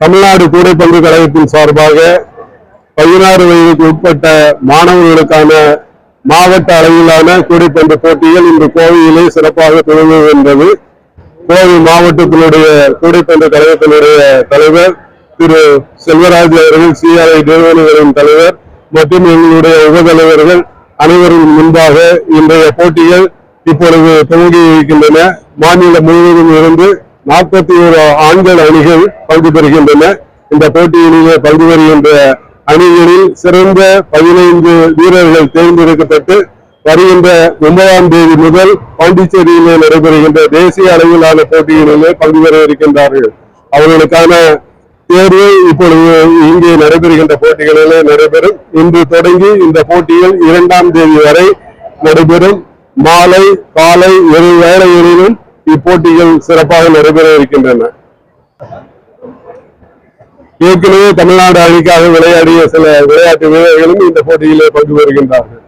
தமிழ்நாடு கூடைப்பந்து கழகத்தின் சார்பாக 16 வயதுக்கு உட்பட்ட மாணவர்களுக்கான மாவட்ட அளவிலான கூடைப்பந்து போட்டிகள் இன்று கோவையிலே சிறப்பாக துவங்குகின்றது. கோவை மாவட்டத்தினுடைய கூடைப்பந்து கழகத்தினுடைய தலைவர் திரு செல்வராஜ் அவர்கள், CRI நிறுவனங்களின் தலைவர் மற்றும் எங்களுடைய உபதலைவர்கள் அனைவரும் முன்பாக இன்றைய போட்டிகள் இப்பொழுது துவங்கி இருக்கின்றன. மாநிலம் முழுவதும் இருந்து 41 ஆண்கள் அணிகள் பங்கு பெறுகின்றன. இந்த போட்டியிலே பங்கு பெறுகின்ற அணிகளில் சிறந்த 15 வீரர்கள் தேர்ந்தெடுக்கப்பட்டு வருகின்ற 9ஆம் தேதி முதல் பாண்டிச்சேரியிலே நடைபெறுகின்ற தேசிய அளவிலான போட்டிகளிலே பங்கு பெற இருக்கின்றார்கள். அவர்களுக்கான தேர்வு இப்பொழுது இங்கே நடைபெறுகின்ற போட்டிகளிலே நடைபெறும். இன்று தொடங்கி இந்த போட்டிகள் 2ஆம் தேதி வரை நடைபெறும். மாலை காலை 7 வேளைகளிலும் இப்போட்டிகள் சிறப்பாக நடைபெற இருக்கின்றன. ஏற்கனவே தமிழ்நாடு அணிக்காக விளையாடிய சில விளையாட்டு வீரர்களும் இந்த போட்டியிலே பங்கு பெறுகின்றார்கள்.